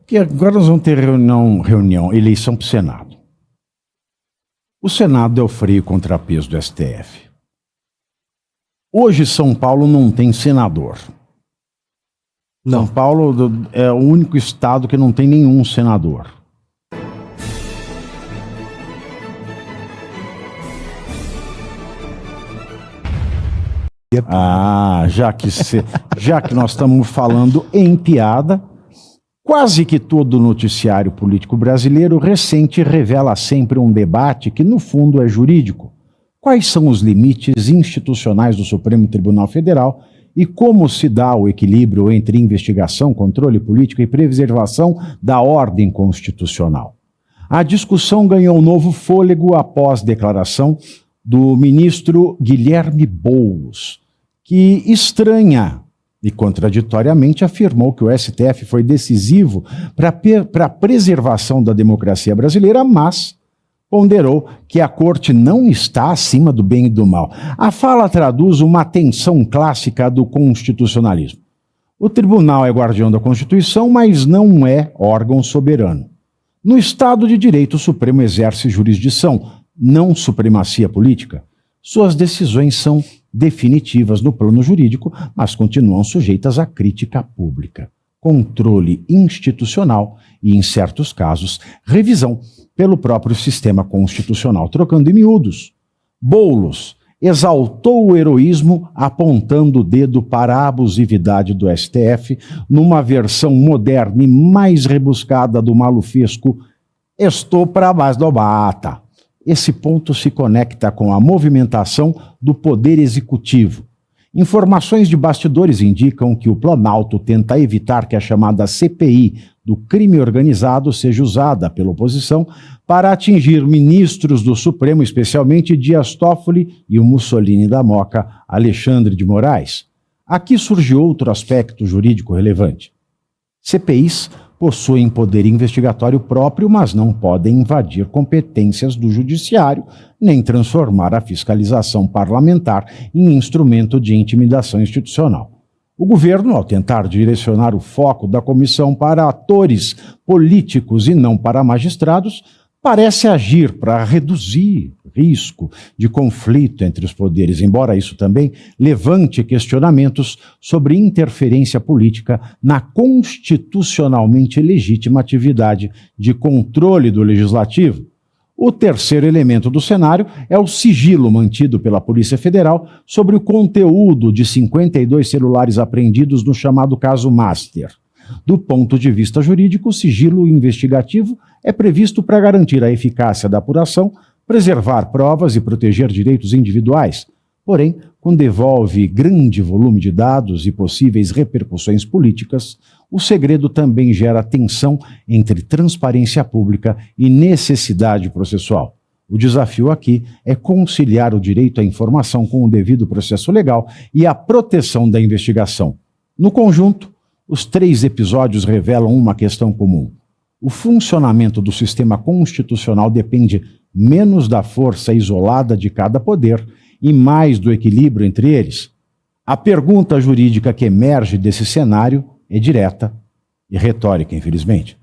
Que agora nós vamos ter eleição para o Senado. O Senado é o freio contrapeso do STF. Hoje São Paulo não tem senador. São Paulo é o único estado que não tem nenhum senador. Já que nós estamos falando em piada, quase que todo noticiário político brasileiro recente revela sempre um debate que, no fundo, é jurídico. Quais são os limites institucionais do Supremo Tribunal Federal e como se dá o equilíbrio entre investigação, controle político e preservação da ordem constitucional? A discussão ganhou um novo fôlego após declaração do ministro Guilherme Boulos, que estranha e contraditoriamente afirmou que o STF foi decisivo para a preservação da democracia brasileira, mas ponderou que a Corte não está acima do bem e do mal. A fala traduz uma tensão clássica do constitucionalismo. O tribunal é guardião da Constituição, mas não é órgão soberano. No Estado de Direito, o Supremo exerce jurisdição, não supremacia política. Suas decisões são definitivas no plano jurídico, mas continuam sujeitas à crítica pública, controle institucional e, em certos casos, revisão pelo próprio sistema constitucional. Trocando em miúdos, Boulos exaltou o heroísmo apontando o dedo para a abusividade do STF numa versão moderna e mais rebuscada do malufesco "estou para mais do bata". Esse ponto se conecta com a movimentação do Poder Executivo. Informações de bastidores indicam que o Planalto tenta evitar que a chamada CPI do crime organizado seja usada pela oposição para atingir ministros do Supremo, especialmente Dias Toffoli e o Mussolini da Moca, Alexandre de Moraes. Aqui surge outro aspecto jurídico relevante. CPIs possuem poder investigatório próprio, mas não podem invadir competências do judiciário, nem transformar a fiscalização parlamentar em instrumento de intimidação institucional. O governo, ao tentar direcionar o foco da comissão para atores políticos e não para magistrados, parece agir para reduzir risco de conflito entre os poderes, embora isso também levante questionamentos sobre interferência política na constitucionalmente legítima atividade de controle do legislativo. O terceiro elemento do cenário é o sigilo mantido pela Polícia Federal sobre o conteúdo de 52 celulares apreendidos no chamado caso Master. Do ponto de vista jurídico, o sigilo investigativo é previsto para garantir a eficácia da apuração, preservar provas e proteger direitos individuais. Porém, quando envolve grande volume de dados e possíveis repercussões políticas, o segredo também gera tensão entre transparência pública e necessidade processual. O desafio aqui é conciliar o direito à informação com o devido processo legal e a proteção da investigação. No conjunto, os 3 episódios revelam uma questão comum. O funcionamento do sistema constitucional depende menos da força isolada de cada poder e mais do equilíbrio entre eles. A pergunta jurídica que emerge desse cenário é direta e retórica, infelizmente.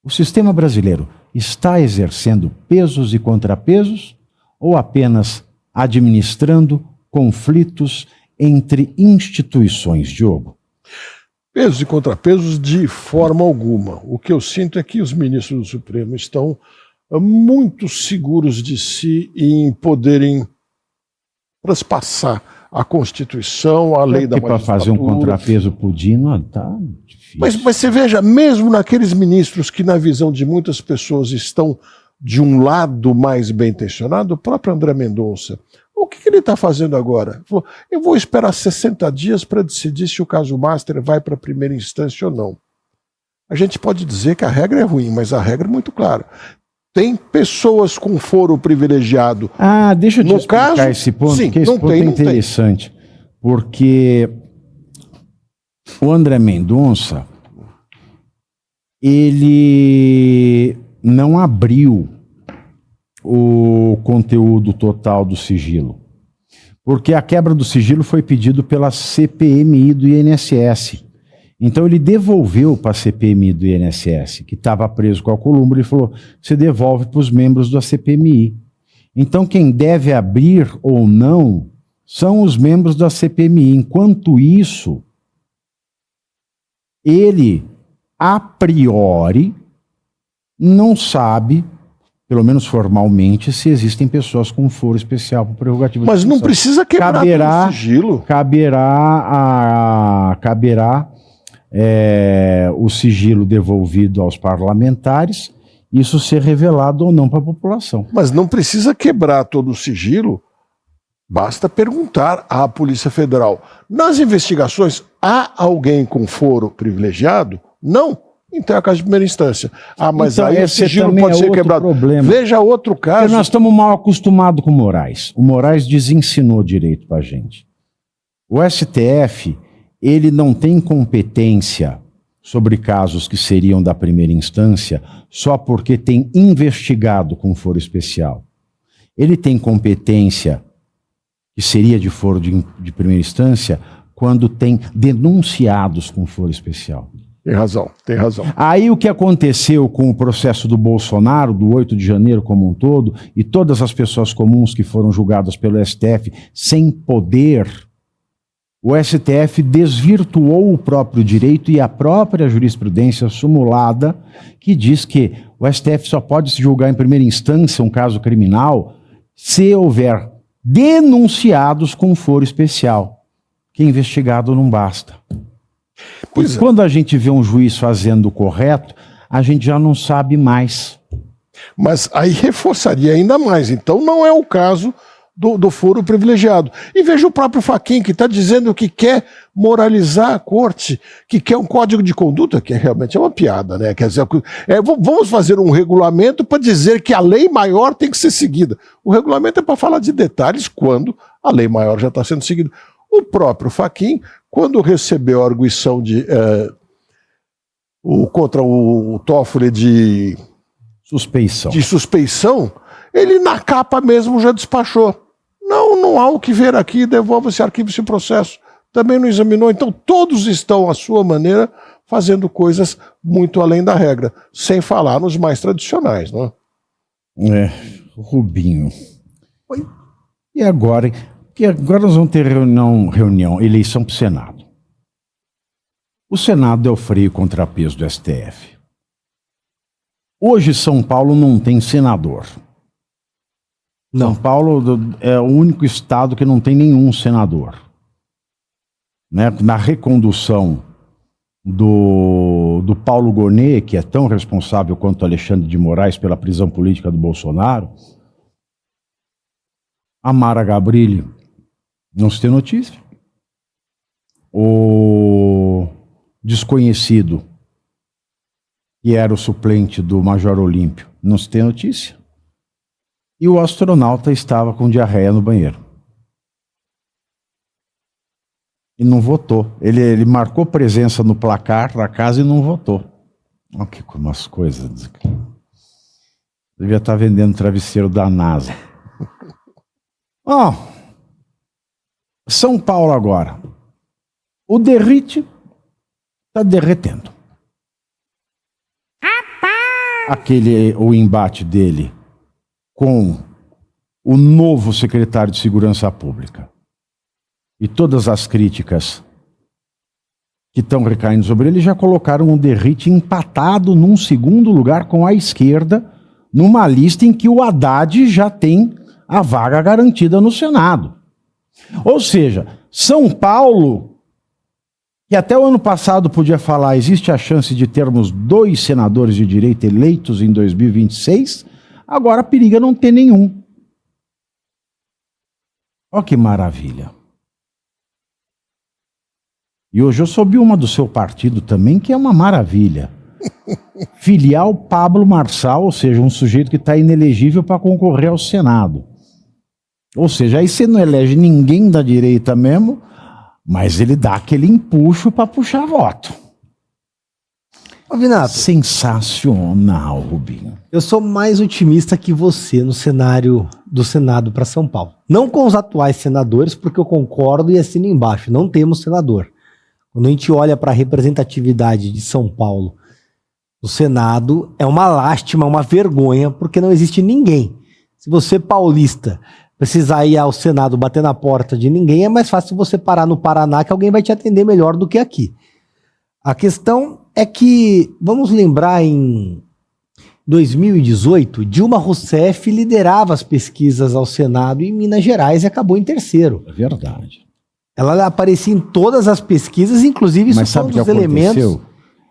O sistema brasileiro está exercendo pesos e contrapesos ou apenas administrando conflitos entre instituições, Diogo? Pesos e contrapesos de forma alguma. O que eu sinto é que os ministros do Supremo estão muito seguros de si em poderem traspassar a Constituição, a lei da magistratura. Para fazer um contrapeso pro Dino, tá difícil. Mas você veja, mesmo naqueles ministros que, na visão de muitas pessoas, estão de um lado mais bem intencionado, o próprio André Mendonça, o que ele está fazendo agora? Ele falou, eu vou esperar 60 dias para decidir se o caso Master vai para a primeira instância ou não. A gente pode dizer que a regra é ruim, mas a regra é muito clara. Tem pessoas com foro privilegiado. Deixa eu te explicar esse ponto, sim, porque esse ponto é interessante. Porque o André Mendonça, ele não abriu o conteúdo total do sigilo. Porque a quebra do sigilo foi pedido pela CPMI do INSS. Então ele devolveu para a CPMI do INSS, que estava preso com a Alcolumbre, ele falou, você devolve para os membros da CPMI. Então quem deve abrir ou não são os membros da CPMI. Enquanto isso, ele, a priori, não sabe, pelo menos formalmente, se existem pessoas com foro especial para prerrogativa de Mas não função. precisa quebrar o sigilo. Caberá o sigilo devolvido aos parlamentares, isso ser revelado ou não para a população. Mas não precisa quebrar todo o sigilo, basta perguntar à Polícia Federal. Nas investigações, há alguém com foro privilegiado? Não. Então é a casa de primeira instância. Ah, mas então, aí o sigilo pode ser quebrado. Problema. Veja outro caso. Porque nós estamos mal acostumados com o Moraes. O Moraes desensinou direito para a gente. O STF, ele não tem competência sobre casos que seriam da primeira instância só porque tem investigado com foro especial. Ele tem competência que seria de foro de primeira instância quando tem denunciados com foro especial. Tem razão, tem razão. Aí o que aconteceu com o processo do Bolsonaro, do 8 de janeiro como um todo, e todas as pessoas comuns que foram julgadas pelo STF sem poder, o STF desvirtuou o próprio direito e a própria jurisprudência sumulada, que diz que o STF só pode se julgar em primeira instância um caso criminal se houver denunciados com foro especial, que investigado não basta. Pois é. Quando a gente vê um juiz fazendo o correto, a gente já não sabe mais. Mas aí reforçaria ainda mais. Então não é o caso do foro privilegiado. E veja o próprio Fachin, que está dizendo que quer moralizar a corte, que quer um código de conduta, que realmente é uma piada, né? Quer dizer, vamos fazer um regulamento para dizer que a lei maior tem que ser seguida. O regulamento é para falar de detalhes quando a lei maior já está sendo seguida. O próprio Fachin, quando recebeu a arguição contra o Toffoli de suspeição, ele na capa mesmo já despachou. Não há o que ver aqui, devolva esse arquivo, esse processo. Também não examinou. Então todos estão, à sua maneira, fazendo coisas muito além da regra, sem falar nos mais tradicionais, não é? Rubinho. E agora... Porque agora nós vamos ter eleição para o Senado. O Senado é o freio e contrapeso do STF. Hoje São Paulo não tem senador. Não. São Paulo é o único estado que não tem nenhum senador. Né? Na recondução do Paulo Gonet, que é tão responsável quanto Alexandre de Moraes pela prisão política do Bolsonaro, a Mara Gabrilli não se tem notícia. O desconhecido, que era o suplente do Major Olímpio, não se tem notícia. E o astronauta estava com diarreia no banheiro. E não votou. Ele marcou presença no placar da casa e não votou. Olha que umas coisas. Devia estar vendendo travesseiro da NASA. São Paulo agora. O derrite está derretendo. O embate dele com o novo secretário de Segurança Pública e todas as críticas que estão recaindo sobre ele já colocaram o derrite empatado num segundo lugar com a esquerda, numa lista em que o Haddad já tem a vaga garantida no Senado. Ou seja, São Paulo, que até o ano passado podia falar, existe a chance de termos 2 senadores de direita eleitos em 2026, agora periga não ter nenhum. Olha que maravilha. E hoje eu soube uma do seu partido também, que é uma maravilha. Filial Pablo Marçal, ou seja, um sujeito que está inelegível para concorrer ao Senado. Ou seja, aí você não elege ninguém da direita mesmo, mas ele dá aquele empuxo para puxar voto. Vinato, sensacional, Rubinho. Eu sou mais otimista que você no cenário do Senado para São Paulo. Não com os atuais senadores, porque eu concordo e assino embaixo. Não temos senador. Quando a gente olha para a representatividade de São Paulo no Senado, é uma lástima, uma vergonha, porque não existe ninguém. Se você, paulista, precisar ir ao Senado bater na porta de ninguém, é mais fácil você parar no Paraná, que alguém vai te atender melhor do que aqui. A questão é que, vamos lembrar, em 2018, Dilma Rousseff liderava as pesquisas ao Senado em Minas Gerais e acabou em terceiro. É verdade. Ela aparecia em todas as pesquisas, inclusive isso Mas foi um sabe o que dos elementos aconteceu?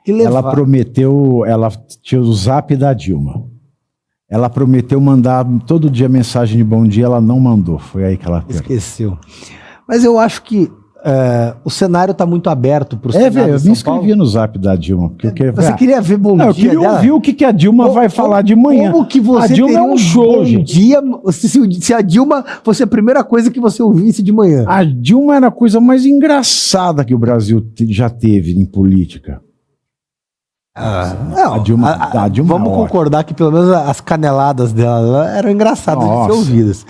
que Ela levaram. prometeu, ela tinha o zap da Dilma. Ela prometeu mandar todo dia mensagem de bom dia, ela não mandou. Foi aí que ela perdeu. Esqueceu. Mas eu acho que o cenário está muito aberto para o Senado velho, eu de me São Paulo. inscrevi no zap da Dilma. Porque eu queria, Você queria ver bom não, eu dia queria dela? ouvir o que a Dilma vai falar de manhã. Como que você A Dilma teria é um show, bom gente. dia se a Dilma fosse a primeira coisa que você ouvisse de manhã? A Dilma era a coisa mais engraçada que o Brasil já teve em política. Não, a Dilma é vamos ótima. concordar que pelo menos as caneladas dela eram engraçadas de Nossa. ser ouvidas.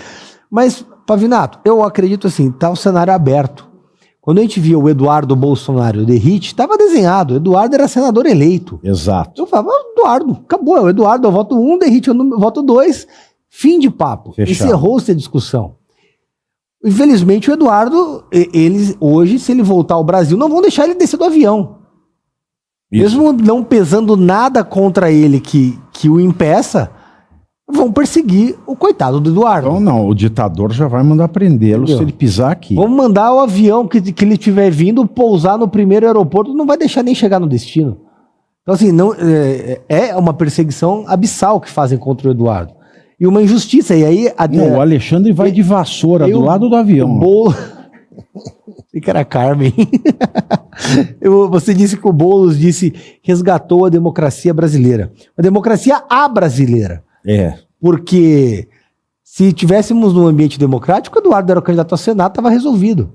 Mas, Pavinato, eu acredito assim, tá um cenário aberto. Quando a gente via o Eduardo Bolsonaro, o Derrite, estava desenhado. O Eduardo era senador eleito. Exato. Eu falava, Eduardo, acabou. É o Eduardo, eu voto 1, Derrite, eu voto 2. Fim de papo. Fechado. Encerrou-se a discussão. Infelizmente, o Eduardo, hoje, se ele voltar ao Brasil, não vão deixar ele descer do avião. Isso. Mesmo não pesando nada contra ele que o impeça, vão perseguir o coitado do Eduardo. Então, não, o ditador já vai mandar prendê-lo se Entendeu? ele pisar aqui. Vamos mandar o avião que ele estiver vindo pousar no primeiro aeroporto, não vai deixar nem chegar no destino. Então, assim, não, é uma perseguição abissal que fazem contra o Eduardo. E uma injustiça. E aí, Não, o Alexandre vai de vassoura do lado do avião. O Boulos... Sei que era Carmen. Você disse que o Boulos resgatou a democracia brasileira. A democracia brasileira. É. Porque se tivéssemos num ambiente democrático, o Eduardo era o candidato ao Senado, estava resolvido.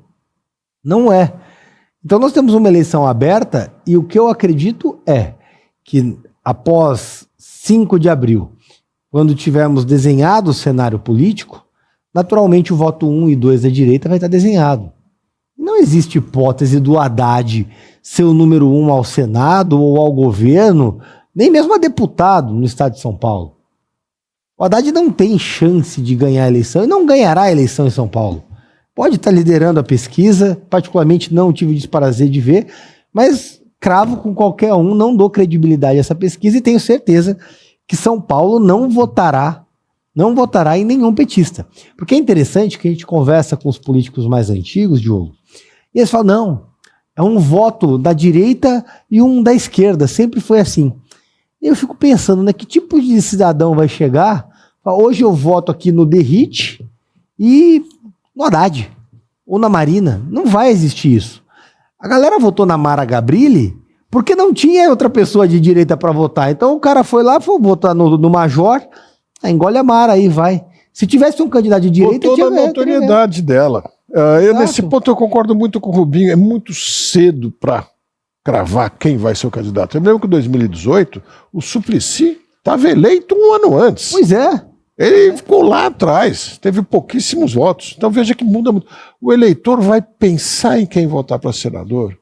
Não é. Então nós temos uma eleição aberta e o que eu acredito é que após 5 de abril, quando tivermos desenhado o cenário político, naturalmente o voto 1 e 2 da direita vai estar desenhado. Não existe hipótese do Haddad ser o número 1 ao Senado ou ao governo, nem mesmo a deputado no estado de São Paulo. O Haddad não tem chance de ganhar a eleição e não ganhará a eleição em São Paulo. Pode estar liderando a pesquisa, particularmente não tive o desprazer de ver, mas cravo com qualquer um, não dou credibilidade a essa pesquisa e tenho certeza que São Paulo não votará em nenhum petista. Porque é interessante que a gente conversa com os políticos mais antigos, Diogo, e eles falam, não, é um voto da direita e um da esquerda, sempre foi assim. E eu fico pensando, né, que tipo de cidadão vai chegar, fala, hoje eu voto aqui no Derrite e no Haddad, ou na Marina, não vai existir isso. A galera votou na Mara Gabrilli porque não tinha outra pessoa de direita para votar, então o cara foi lá, foi votar no Major, engole a Mara aí, vai. Se tivesse um candidato de direita, Botou na notoriedade dela. Nesse ponto eu concordo muito com o Rubinho, é muito cedo para cravar quem vai ser o candidato. Eu lembro que em 2018 o Suplicy estava eleito um ano antes. Pois é. Ele ficou lá atrás, teve pouquíssimos votos. Então veja que muda muito. O eleitor vai pensar em quem votar para senador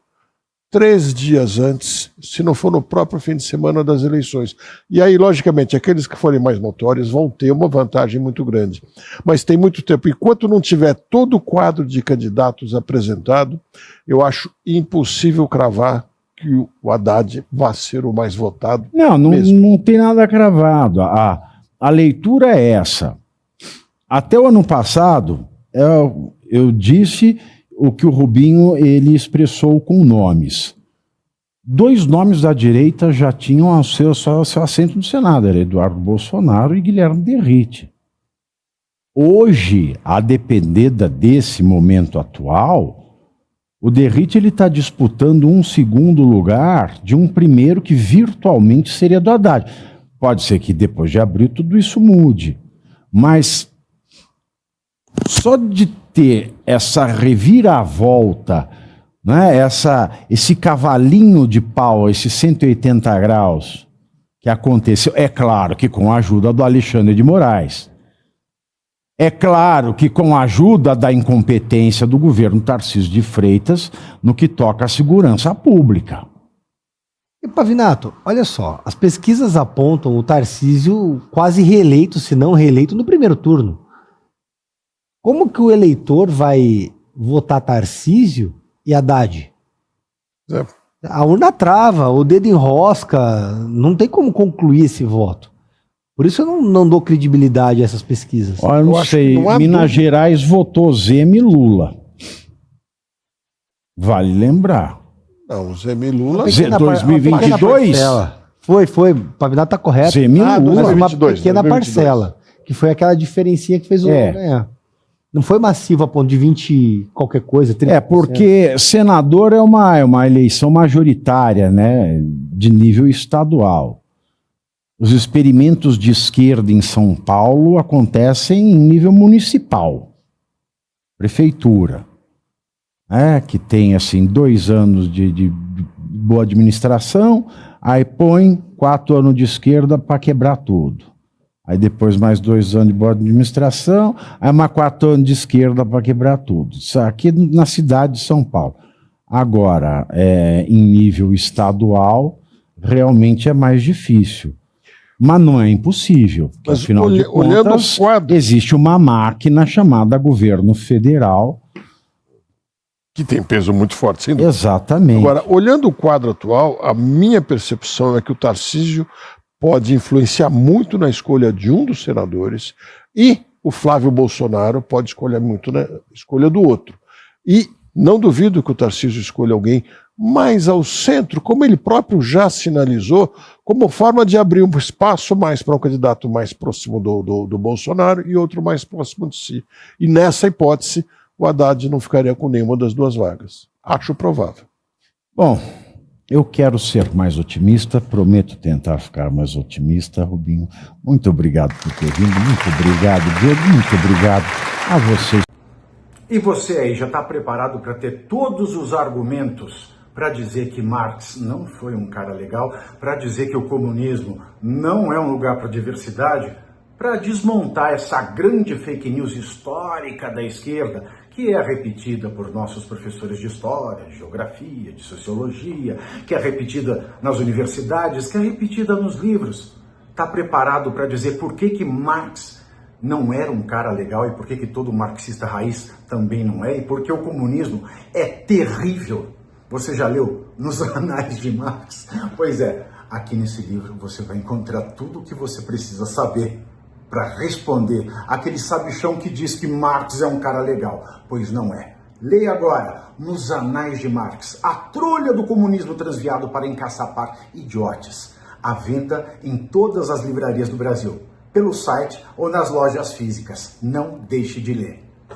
3 dias antes, se não for no próprio fim de semana das eleições. E aí, logicamente, aqueles que forem mais notórios vão ter uma vantagem muito grande. Mas tem muito tempo. Enquanto não tiver todo o quadro de candidatos apresentado, eu acho impossível cravar que o Haddad vai ser o mais votado. Não tem nada cravado. A leitura é essa. Até o ano passado, eu disse o que o Rubinho ele expressou com nomes. 2 nomes da direita já tinham o seu assento no Senado, era Eduardo Bolsonaro e Guilherme Derrite. Hoje, a depender desse momento atual, o Derrite está disputando um segundo lugar de um primeiro que virtualmente seria do Haddad. Pode ser que depois de abril tudo isso mude, mas só de ter essa reviravolta, né, esse cavalinho de pau, esses 180 graus que aconteceu, é claro que com a ajuda do Alexandre de Moraes. É claro que com a ajuda da incompetência do governo Tarcísio de Freitas no que toca à segurança pública. E Pavinato, olha só, as pesquisas apontam o Tarcísio quase reeleito, se não reeleito, no primeiro turno. Como que o eleitor vai votar Tarcísio e Haddad? É. A urna trava, o dedo enrosca, não tem como concluir esse voto. Por isso eu não dou credibilidade a essas pesquisas. Olha, eu não acho sei, que não há Minas dúvida. Gerais votou Zema e Lula. Vale lembrar. Não, o Zema e Lula... Zé- Pequena 2022? parcela. Foi. O Pavinato tá correto. Zema e Ah, Lula. Mas uma 2022, pequena 2022. parcela, que foi aquela diferencinha que fez o É. Lula ganhar. Não foi massivo a ponto de 20 qualquer coisa, 30%. É, porque senador é uma eleição majoritária, né, de nível estadual. Os experimentos de esquerda em São Paulo acontecem em nível municipal. Prefeitura. Que tem, assim, 2 anos de boa administração, aí põe 4 anos de esquerda para quebrar tudo. Aí depois mais 2 anos de boa administração, aí mais 4 anos de esquerda para quebrar tudo. Isso aqui na cidade de São Paulo. Agora, em nível estadual, realmente é mais difícil. Mas não é impossível. Porque, Mas afinal de olhando contas, o quadro- existe uma máquina chamada governo federal. Que tem peso muito forte, sem dúvida. Exatamente. Agora, olhando o quadro atual, a minha percepção é que o Tarcísio pode influenciar muito na escolha de um dos senadores e o Flávio Bolsonaro pode escolher muito na escolha do outro. E não duvido que o Tarcísio escolha alguém mais ao centro, como ele próprio já sinalizou, como forma de abrir um espaço mais para um candidato mais próximo do Bolsonaro e outro mais próximo de si. E nessa hipótese, o Haddad não ficaria com nenhuma das 2 vagas. Acho provável. Bom, eu quero ser mais otimista, prometo tentar ficar mais otimista, Rubinho. Muito obrigado por ter vindo, muito obrigado, Diego, muito obrigado a vocês. E você aí já está preparado para ter todos os argumentos para dizer que Marx não foi um cara legal, para dizer que o comunismo não é um lugar para diversidade, para desmontar essa grande fake news histórica da esquerda, que é repetida por nossos professores de história, de geografia, de sociologia, que é repetida nas universidades, que é repetida nos livros. Está preparado para dizer por que Marx não era um cara legal e por que todo marxista raiz também não é, e porque o comunismo é terrível. Você já leu Nos Anais de Marx? Pois é, aqui nesse livro você vai encontrar tudo o que você precisa saber para responder aquele sabichão que diz que Marx é um cara legal, pois não é. Leia agora, Nos Anais de Marx, a trolha do comunismo transviado para encaçapar idiotes. À venda em todas as livrarias do Brasil, pelo site ou nas lojas físicas. Não deixe de ler.